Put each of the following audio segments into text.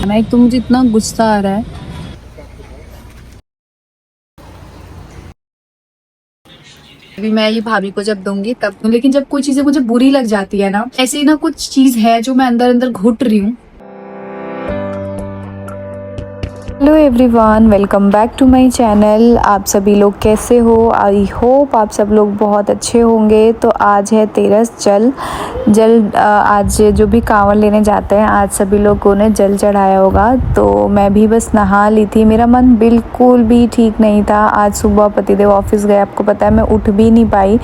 ना, एक तो मुझे इतना गुस्सा आ रहा है। अभी मैं ये भाभी को जब दूंगी तब दूं, लेकिन जब कोई चीजें मुझे बुरी लग जाती है ना, ऐसे ही ना कुछ चीज है जो मैं अंदर अंदर घुट रही हूँ। Hello everyone, welcome back to my channel. आप सभी लोग कैसे हो? आई होप आप सब लोग बहुत अच्छे होंगे। तो आज है तेरस जल आज जो भी कांवड़ लेने जाते हैं, आज सभी लोगों ने जल चढ़ाया होगा। तो मैं भी बस नहा ली थी, मेरा मन बिल्कुल भी ठीक नहीं था। आज सुबह पतिदेव ऑफिस गए, आपको पता है मैं उठ भी नहीं पाई।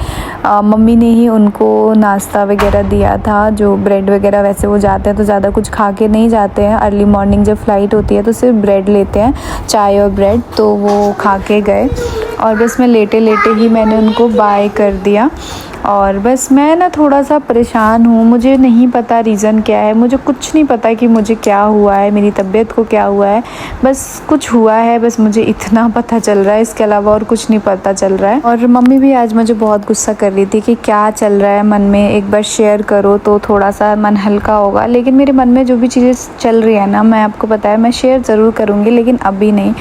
मम्मी ने ही उनको नाश्ता वगैरह दिया था, जो ब्रेड वगैरह, वैसे वो जाते हैं तो ज़्यादा कुछ खा के नहीं जाते हैं। अर्ली मॉर्निंग जब फ्लाइट होती है तो सिर्फ ब्रेड लेते हैं, चाय और ब्रेड, तो वो खा के गए। और बस मैं लेटे लेटे ही मैंने उनको बाय कर दिया। और बस मैं ना थोड़ा सा परेशान हूँ, मुझे नहीं पता रीज़न क्या है, मुझे कुछ नहीं पता कि मुझे क्या हुआ है, मेरी तबीयत को क्या हुआ है। बस कुछ हुआ है, बस मुझे इतना पता चल रहा है, इसके अलावा और कुछ नहीं पता चल रहा है। और मम्मी भी आज मुझे बहुत गुस्सा कर रही थी कि क्या चल रहा है मन में, एक बार शेयर करो तो थोड़ा सा मन हल्का होगा। लेकिन मेरे मन में जो भी चीज़ें चल रही है ना, मैं आपको पता है मैं शेयर ज़रूर करूँगी, लेकिन अभी नहीं।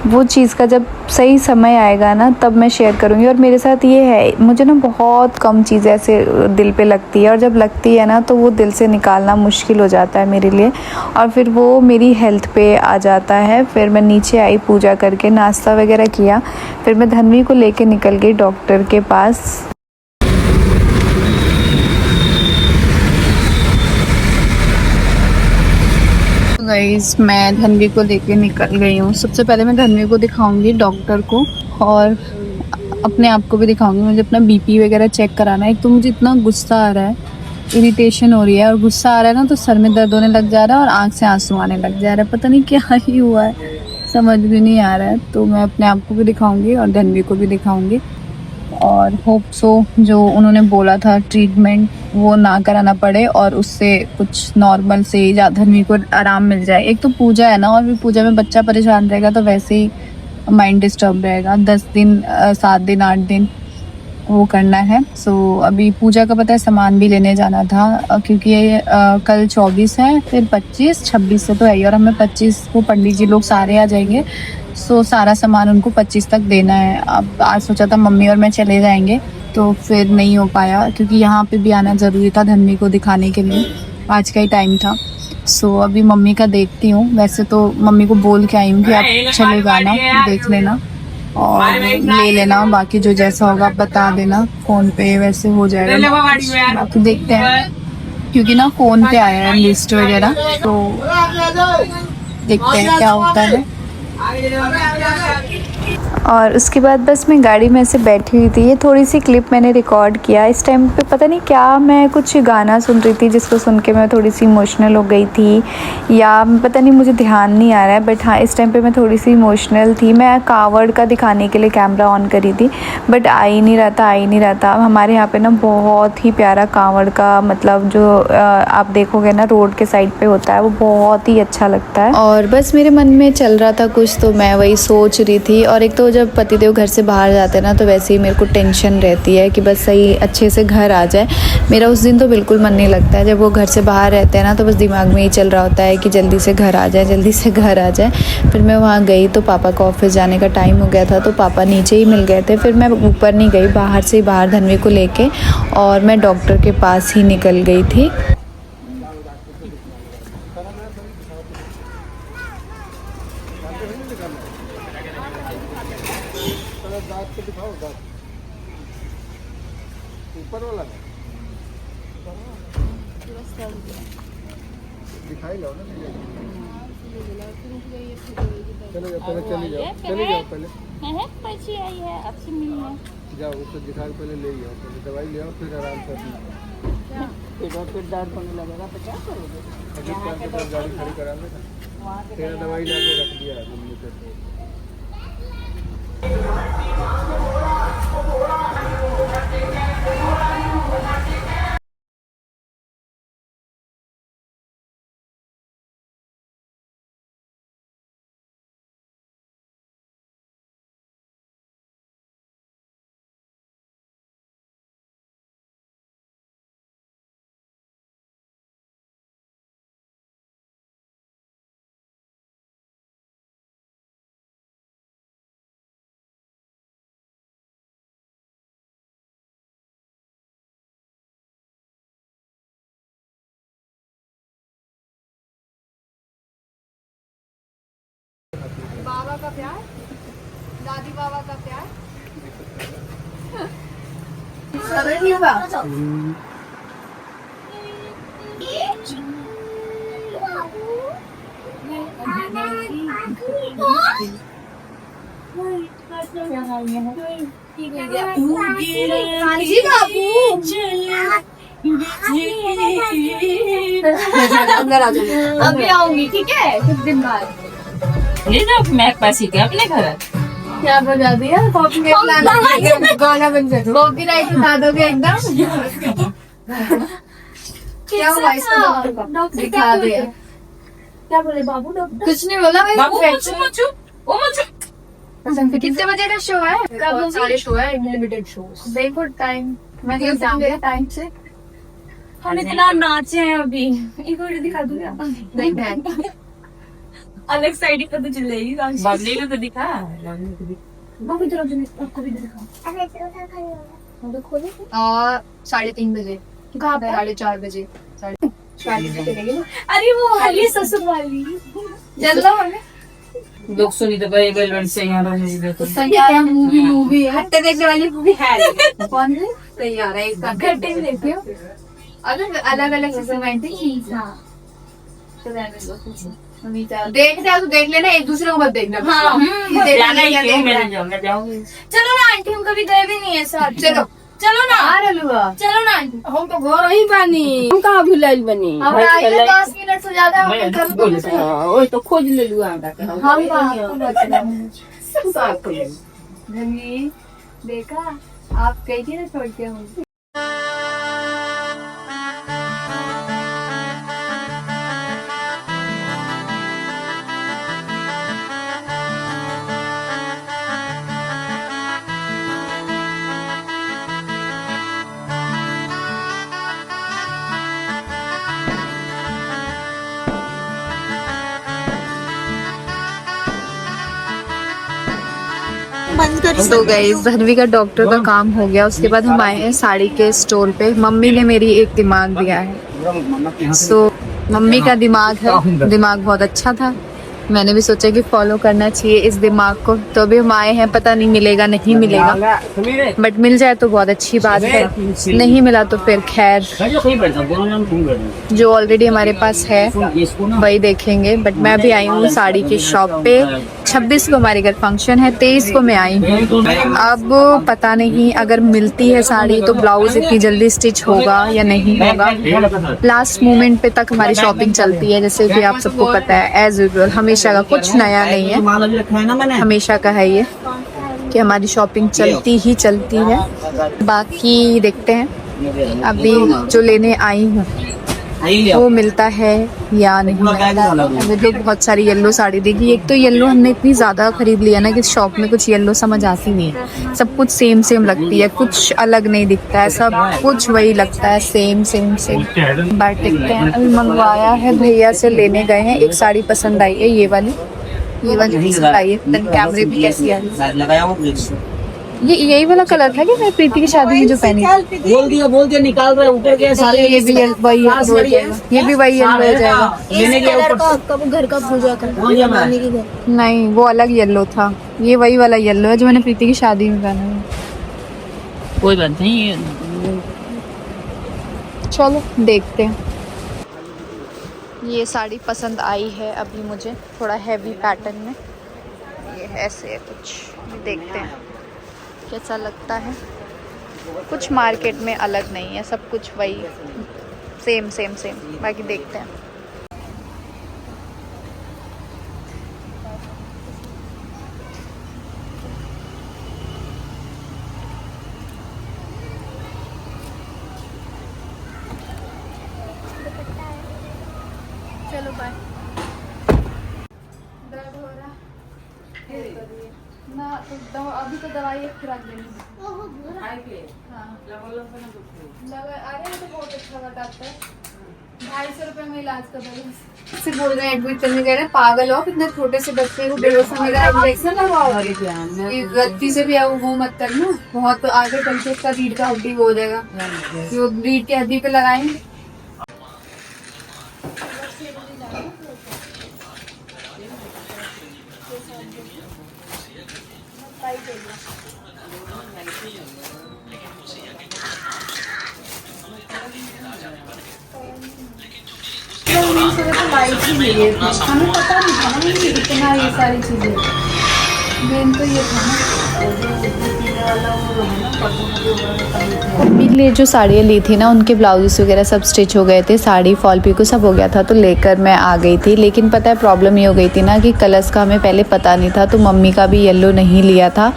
वो चीज़ का जब सही समय आएगा ना तब मैं शेयर करूँगी। और मेरे साथ ये है, मुझे ना बहुत कम चीज़ें ऐसे दिल पे लगती है, और जब लगती है ना तो वो दिल से निकालना मुश्किल हो जाता है मेरे लिए, और फिर वो मेरी हेल्थ पे आ जाता है। फिर मैं नीचे आई, पूजा करके नाश्ता वगैरह किया, फिर मैं धन्वी को लेके निकल गई डॉक्टर के पास। गाइस, मैं धनवी को लेके निकल गई हूँ। सबसे पहले मैं धनवी को दिखाऊंगी डॉक्टर को, और अपने आप को भी दिखाऊंगी। मुझे अपना बीपी वगैरह चेक कराना है। एक तो मुझे इतना गुस्सा आ रहा है, इरिटेशन हो रही है, और गुस्सा आ रहा है ना तो सर में दर्द होने लग जा रहा है और आंख से आंसू आने लग जा रहा है। पता नहीं क्या ही हुआ है, समझ भी नहीं आ रहा है। तो मैं अपने आप को भी दिखाऊंगी और धनवी को भी दिखाऊंगी, और होप सो जो उन्होंने बोला था ट्रीटमेंट वो ना कराना पड़े, और उससे कुछ नॉर्मल से या धनवी को आराम मिल जाए। एक तो पूजा है ना, और भी पूजा में बच्चा परेशान रहेगा तो वैसे ही माइंड डिस्टर्ब रहेगा। 10 दिन 7 दिन 8 दिन वो करना है। सो अभी पूजा का पता है सामान भी लेने जाना था, क्योंकि ये कल 24 है, फिर 25 26 से तो है ही, और हमें 25 को पंडित जी लोग सारे आ जाएंगे। सो सारा सामान उनको 25 तक देना है। अब आज सोचा था मम्मी और मैं चले जाएंगे, तो फिर नहीं हो पाया, क्योंकि यहाँ पे भी आना ज़रूरी था धन्वी को दिखाने के लिए, आज का ही टाइम था। सो अभी मम्मी का देखती हूँ। वैसे तो मम्मी को बोल के आई हूँ कि आप चले जाना, देख लेना और ले लेना, बाकी जो जैसा होगा आप बता देना फ़ोन पे, वैसे हो जाएगा। बाकी देखते हैं, क्योंकि ना फ़ोन पे आया है लिस्ट वगैरह, तो देखते हैं क्या होता है। और उसके बाद बस मैं गाड़ी में ऐसे बैठी हुई थी, ये थोड़ी सी क्लिप मैंने रिकॉर्ड किया। इस टाइम पे पता नहीं क्या, मैं कुछ गाना सुन रही थी जिसको सुन के मैं थोड़ी सी इमोशनल हो गई थी, या पता नहीं, मुझे ध्यान नहीं आ रहा है। बट हाँ, इस टाइम पे मैं थोड़ी सी इमोशनल थी। मैं कावड़ का दिखाने के लिए कैमरा ऑन करी थी, बट आ ही नहीं रहा था। हमारे यहाँ पे ना बहुत ही प्यारा कावड़ का, मतलब जो आप देखोगे ना रोड के साइड पे होता है, वो बहुत ही अच्छा लगता है। और बस मेरे मन में चल रहा था कुछ, तो मैं वही सोच रही थी। और एक तो जब पतिदेव घर से बाहर जाते हैं ना तो वैसे ही मेरे को टेंशन रहती है कि बस सही अच्छे से घर आ जाए। मेरा उस दिन तो बिल्कुल मन नहीं लगता है, जब वो घर से बाहर रहते हैं ना तो बस दिमाग में ही चल रहा होता है कि जल्दी से घर आ जाए, जल्दी से घर आ जाए। फिर मैं वहाँ गई तो पापा का ऑफिस जाने का टाइम हो गया था, तो पापा नीचे ही मिल गए थे। फिर मैं ऊपर नहीं गई, बाहर से ही बाहर धनवी को लेके, और मैं डॉक्टर के पास ही निकल गई थी। ऊपर वाला ना दिखाई लो ना, चले जाओ पहले, चले जाओ पहले, पर्ची आई है आपसे मिलने। जाओ उसको दिखा के पहले ले आओ, पहले दवाई ले आओ, फिर आराम से फिर दर्द होने लगेगा तो क्या करोगे? गाड़ी खड़ी करा देगा। तेरा दवाई ला के रख दिया मम्मी से। का प्यार, दादी बाबा का प्यार। सरल नहीं होगा। जी बाबू अंदर आ जाओ, अभी आऊंगी ठीक है कुछ दिन बाद। ये ना मैं पास ही क्या अपने घर क्या बजा दिया? गाना बन जाए, कॉपीराइट उठा दोगे एकदम। क्या हुआ इसको? दिखा दिया। क्या बोले बाबू डॉक्टर? कुछ नहीं बोला। बाबू मत चुप, ओ मत चुप। कितने बजे का शो है? बहुत सारे शो है, लिमिटेड शो। देखो टाइम, मैं तो जाऊंगी टाइम से। हम इतना नाचे हैं अभी, एक और दिखा दूंगा। नहीं अलग साइड पे तो चलेगी। बबली को तो दिखा, बाबू जरा आपको भी दिखा। और 3:30 बजे, कहाँ पे? 4:30 बजे, 4:30 अरे वो वाली ससुर वाली जल्दा होने लोग सुनी तो भाई बेलवन से यहाँ रहने देखो। सैयारा मूवी है। हट्टे देखने वाली मूवी है। कौन सी? सैयारा एक घंटे में देखते हो? अलग अलग सीजन में थी। देखते हो तो देख लेना, एक दूसरे को मत देखना। हाँ, जाना ही क्यों? देखना। मैं जाऊंगी। चलो ना आंटी, हम कभी गए भी नहीं है साथ। चलो चलो ना। चलो ना आंटी, हम तो घर ही बनी, हम कहाँ भुलाइल बनी। हम आए 10 मिनट से ज्यादा हम घर में। ओए तो खोज ले लू हम देखा आप गई थी ना छोड़ के हम। तो गाइस धनवी का डॉक्टर का काम हो गया, उसके बाद हम आए हैं साड़ी के स्टोर पे। मम्मी ने मेरी एक दिमाग दिया है, सो मम्मी का दिमाग बहुत अच्छा था। मैंने भी सोचा कि फॉलो करना चाहिए इस दिमाग को। तो अभी हम आए हैं, पता नहीं मिलेगा नहीं मिलेगा, बट मिल जाए तो बहुत अच्छी बात है, नहीं मिला तो फिर खैर जो ऑलरेडी हमारे पास है वही देखेंगे। बट मैं भी आई हूँ साड़ी की शॉप पे। 26 को हमारे घर फंक्शन है, 23 को मैं आई हूँ। अब पता नहीं अगर मिलती है साड़ी तो ब्लाउज इतनी जल्दी स्टिच होगा या नहीं होगा। लास्ट मोमेंट पे तक हमारी शॉपिंग चलती है, जैसे कि आप सबको पता है। एज यूजुअल हमेशा का, कुछ नया नहीं है, हमेशा का है ये कि हमारी शॉपिंग चलती ही चलती है। बाकी देखते हैं अभी जो लेने आई हूँ वो मिलता है या नहीं। हमें तो बहुत सारी येलो साड़ी देखी। एक तो येलो हमने इतनी ज़्यादा खरीद लिया ना कि शॉप में कुछ येलो समझ आती नहीं है। सब कुछ सेम सेम लगती है, कुछ अलग नहीं दिखता है, सब कुछ वही लगता है, सेम सेम सेम। बट देखते हैं, अभी मंगवाया है, भैया से लेने गए हैं। एक साड़ी पसंद आई है, ये वाली पसंद आई है। कैमरे भी कैसी आ रही है? ये यही वाला कलर था कि मैं प्रीति की शादी में जो पहनी थी? बोल दिया निकाल रहे ऊपर के सारे। ये भी वही येलो हो जाएगा, ये भी वही येलो हो जाएगा। लेने के ऊपर आपका वो घर का पूजा कर का नहीं, वो अलग येलो था, ये वही वाला येलो है जो मैंने प्रीति की शादी में पहना है। कोई बात नहीं, चलो देखते हैं। ये साड़ी पसंद आई है अभी मुझे, थोड़ा हैवी पैटर्न में। ये ऐसे है कुछ, देखते हैं कैसा लगता है। कुछ मार्केट में अलग नहीं है, सब कुछ वही सेम सेम सेम। बाकी देखते हैं। चलो बाय। दर्द हो रहा ना तो अभी तो दवाई एक खुराक देनी है। हाँ अरे तो बहुत अच्छा था डॉक्टर, 250 रुपये में इलाज कर रहे से बोल रहे हैं। एडमिट करने गए हैं, पागल हो कितने छोटे से बच्चे को बेहोश होने का इंजेक्शन लगाओ। गलती से भी अब वो मत करना, बहुत आगे चल के उसका रीढ़ का हड्डी हो जाएगा। जो रीढ़ की हड्डी पे लगाएंगे। लाइट ही नहीं है, हमें पता नहीं था ना कि इतना ये सारी चीजें। मेन तो ये था ना मम्मी के लिए जो साड़ियाँ ली थी ना, उनके ब्लाउजेस वगैरह सब स्टिच हो गए थे, साड़ी फॉल पिको सब हो गया था, तो लेकर मैं आ गई थी। लेकिन पता है प्रॉब्लम ये हो गई थी ना कि कलर्स का हमें पहले पता नहीं था, तो मम्मी का भी येलो नहीं लिया था,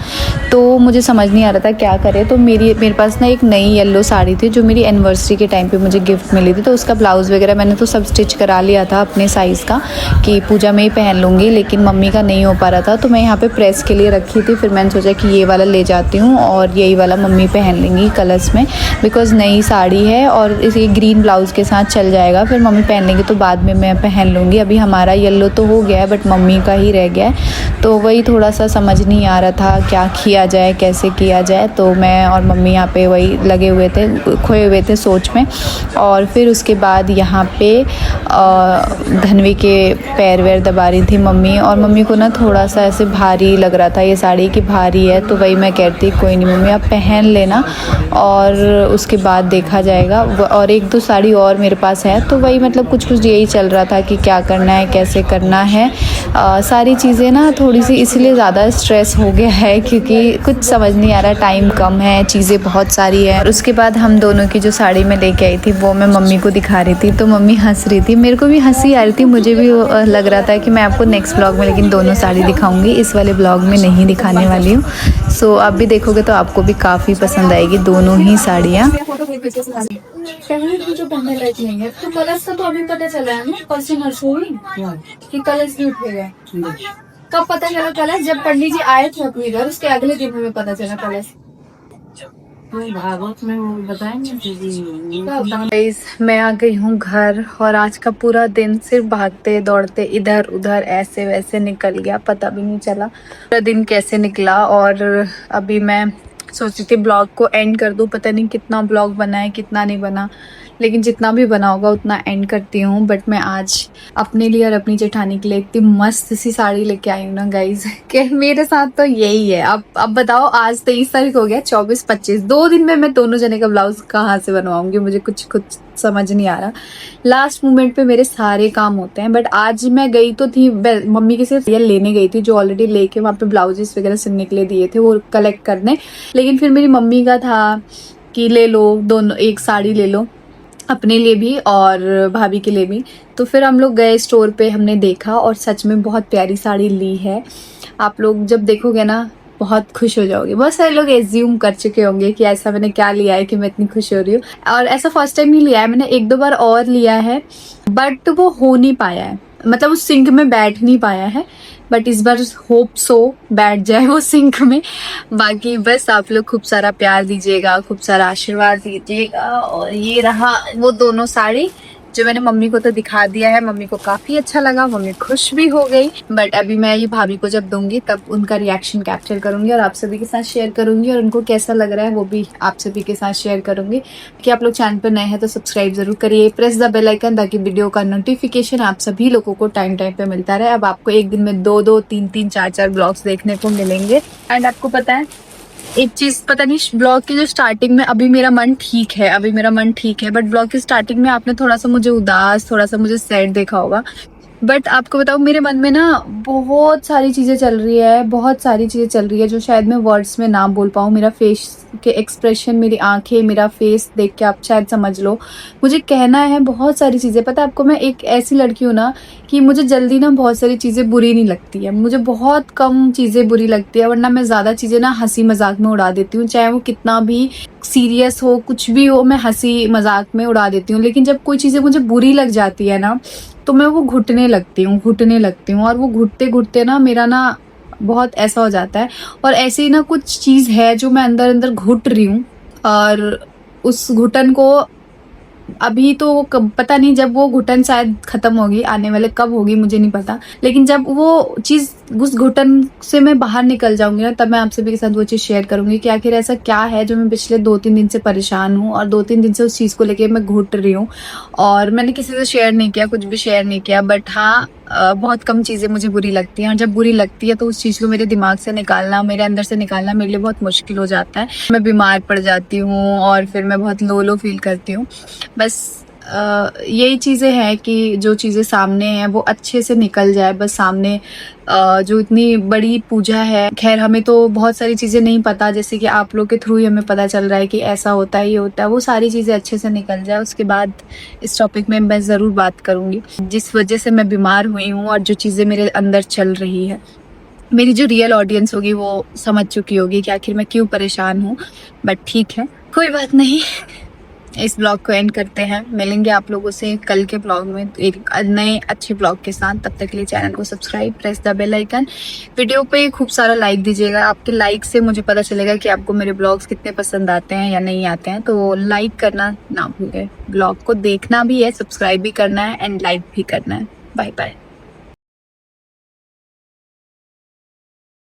तो मुझे समझ नहीं आ रहा था क्या करें। तो मेरे पास ना एक नई येलो साड़ी थी जो मेरी एनिवर्सरी के टाइम पे मुझे गिफ्ट मिली थी, तो उसका ब्लाउज़ वगैरह मैंने तो सब स्टिच करा लिया था अपने साइज़ का कि पूजा में ही पहन लूँगी, लेकिन मम्मी का नहीं हो पा रहा था, तो मैं यहाँ पे प्रेस के लिए रखी थी। फिर मैंने सोचा कि ये वाला ले जाती हूँ और यही वाला मम्मी पहन लेंगी कलर्स में, बिकॉज़ नई साड़ी है और इसे ग्रीन ब्लाउज़ के साथ चल जाएगा। फिर मम्मी पहन लेंगी तो बाद में मैं पहन लूँगी। अभी हमारा येलो तो हो गया है बट मम्मी का ही रह गया है, तो वही थोड़ा सा समझ नहीं आ रहा था क्या किया जाए, कैसे किया जाए। तो मैं और मम्मी यहाँ पे वही लगे हुए थे, खोए हुए थे सोच में। और फिर उसके बाद यहाँ पे धनवी के पैर वैर दबा रही थी मम्मी, और मम्मी को ना थोड़ा सा ऐसे भारी लग रहा था ये साड़ी कि भारी है, तो वही मैं कहती कोई नहीं मम्मी आप पहन लेना और उसके बाद देखा जाएगा। और एक दो साड़ी और मेरे पास है, तो वही मतलब कुछ यही चल रहा था कि क्या करना है, कैसे करना है। सारी चीज़ें ना थोड़ी सी इसलिए ज़्यादा स्ट्रेस हो गया है क्योंकि कुछ समझ नहीं आ रहा, टाइम कम है, चीज़ें बहुत सारी है। और उसके बाद हम दोनों की जो साड़ी मैं लेके आई थी वो मैं मम्मी को दिखा रही थी, तो मम्मी हंस रही थी, मेरे को भी हंसी आ रही थी, मुझे भी लग रहा था कि मैं आपको नेक्स्ट ब्लॉग में लेकिन दोनों साड़ी दिखाऊंगी, इस वाले ब्लॉग में नहीं दिखाने वाली हूँ। सो आप भी देखोगे तो आपको भी काफ़ी पसंद आएगी दोनों ही साड़ियाँ। जो पहनने लायक नहीं है, तो कलर्स का तो अभी पता चला है ना, पर्सन हर्षोई कि कलर्स भी उठे गए। कब पता चला कलर्स? जब पंडित जी आए थे अपने घर, उसके अगले दिन हमें पता चला कलर्स। भागवत में वो बताएंगे। गाइस मैं आ गई हूँ घर और आज का पूरा दिन सिर्फ भागते दौड़ते इधर उधर ऐसे वैसे निकल गया, पता भी नहीं चला पूरा दिन कैसे निकला। और अभी मैं सोची थी ब्लॉग को एंड कर दूँ, पता नहीं कितना ब्लॉग बना है कितना नहीं बना, लेकिन जितना भी बना होगा उतना एंड करती हूँ। बट मैं आज अपने लिए और अपनी जेठानी के लिए इतनी मस्त सी साड़ी लेके आई हूँ ना गाइज कि मेरे साथ तो यही है। अब बताओ, आज 23 तारीख हो गया, 24-25 2 दिन में मैं दोनों जने का ब्लाउज कहाँ से बनवाऊंगी, मुझे कुछ समझ नहीं आ रहा। लास्ट मोमेंट पे मेरे सारे काम होते हैं। बट आज मैं गई तो थी मम्मी के सिर्फ लेने गई थी, जो ऑलरेडी लेके वहाँ पे ब्लाउजेस वगैरह सिलने के लिए दिए थे वो कलेक्ट करने, लेकिन फिर मेरी मम्मी का था कि ले लो दोनों, एक साड़ी ले लो अपने लिए भी और भाभी के लिए भी। तो फिर हम लोग गए स्टोर पे, हमने देखा और सच में बहुत प्यारी साड़ी ली है। आप लोग जब देखोगे ना बहुत खुश हो जाओगे। बहुत सारे लोग एज्यूम कर चुके होंगे कि ऐसा मैंने क्या लिया है कि मैं इतनी खुश हो रही हूँ, और ऐसा फर्स्ट टाइम नहीं लिया है, मैंने 1-2 बार और लिया है बट वो हो नहीं पाया है, मतलब उस सिंक में बैठ नहीं पाया है। बट इस बार होप सो बैठ जाए वो सिंक में। बाकी बस आप लोग खूब सारा प्यार दीजिएगा, खूब सारा आशीर्वाद दीजिएगा। और ये रहा वो दोनों साड़ी जो मैंने मम्मी को तो दिखा दिया है, मम्मी को काफी अच्छा लगा, मम्मी खुश भी हो गई। बट अभी मैं ये भाभी को जब दूंगी तब उनका रिएक्शन कैप्चर करूंगी और आप सभी के साथ शेयर करूंगी, और उनको कैसा लग रहा है वो भी आप सभी के साथ शेयर करूंगी। कि आप लोग चैनल पर नए हैं तो सब्सक्राइब जरूर करिए, प्रेस द बेल आइकन ताकि वीडियो का नोटिफिकेशन आप सभी लोगों को टाइम पे मिलता रहे। अब आपको एक दिन में 2-2, 3-3, 4-4 ब्लॉग्स देखने को मिलेंगे। एंड आपको पता है एक चीज, पता नहीं ब्लॉग की जो स्टार्टिंग में, अभी मेरा मन ठीक है, बट ब्लॉग की स्टार्टिंग में आपने थोड़ा सा मुझे उदास, थोड़ा सा मुझे सैड देखा होगा। बट आपको बताऊँ मेरे मन में ना बहुत सारी चीज़ें चल रही है जो शायद मैं वर्ड्स में ना बोल पाऊँ। मेरा फेस के एक्सप्रेशन, मेरी आंखें, मेरा फेस देख के आप शायद समझ लो मुझे कहना है बहुत सारी चीज़ें। पता है आपको, मैं एक ऐसी लड़की हूँ ना कि मुझे जल्दी ना बहुत सारी चीज़ें बुरी नहीं लगती है, मुझे बहुत कम चीज़ें बुरी लगती है, वरना मैं ज़्यादा चीज़ें ना हंसी मजाक में उड़ा देती हूँ, चाहे वो कितना भी सीरियस हो, कुछ भी हो, मैं हंसी मजाक में उड़ा देती हूँ। लेकिन जब कोई चीज़ें मुझे बुरी लग जाती है ना तो मैं वो घुटने लगती हूँ और वो घुटते घुटते ना मेरा ना बहुत ऐसा हो जाता है। और ऐसे ही ना कुछ चीज़ है जो मैं अंदर अंदर घुट रही हूँ, और उस घुटन को अभी तो पता नहीं, जब वो घुटन शायद खत्म होगी, आने वाले कब होगी मुझे नहीं पता, लेकिन जब वो चीज़ उस घुटन से मैं बाहर निकल जाऊंगी ना तब मैं आप सभी के साथ वो चीज़ शेयर करूंगी कि आखिर ऐसा क्या है जो मैं पिछले 2-3 दिन से परेशान हूँ और 2-3 दिन से उस चीज़ को लेके मैं घुट रही हूँ। और मैंने किसी से शेयर नहीं किया, कुछ भी शेयर नहीं किया, बट हाँ बहुत कम चीज़ें मुझे बुरी लगती हैं, और जब बुरी लगती है तो उस चीज़ को मेरे दिमाग से निकालना, मेरे अंदर से निकालना मेरे लिए बहुत मुश्किल हो जाता है। मैं बीमार पड़ जाती हूँ और फिर मैं बहुत लो फील करती हूँ। बस यही चीज़ें हैं कि जो चीज़ें सामने हैं वो अच्छे से निकल जाए, बस सामने जो इतनी बड़ी पूजा है, खैर हमें तो बहुत सारी चीज़ें नहीं पता, जैसे कि आप लोग के थ्रू ही हमें पता चल रहा है कि ऐसा होता है, ये होता है, वो सारी चीज़ें अच्छे से निकल जाए, उसके बाद इस टॉपिक में मैं ज़रूर बात करूँगी। जिस वजह से मैं बीमार हुई हूँ और जो चीज़ें मेरे अंदर चल रही है, मेरी जो रियल ऑडियंस होगी वो समझ चुकी होगी कि आखिर मैं क्यों परेशान हूँ। बट ठीक है, कोई बात नहीं, इस ब्लॉग को एंड करते हैं। मिलेंगे आप लोगों से कल के ब्लॉग में एक नए अच्छे ब्लॉग के साथ। तब तक के लिए चैनल को subscribe, press the bell icon, video पे खूब सारा लाइक दीजिएगा। आपके लाइक से मुझे पता चलेगा कि आपको मेरे ब्लॉग्स कितने पसंद आते हैं या नहीं आते हैं, तो लाइक करना ना भूलें। ब्लॉग को देखना भी है, सब्सक्राइब भी करना है एंड लाइक भी करना है। Bye bye.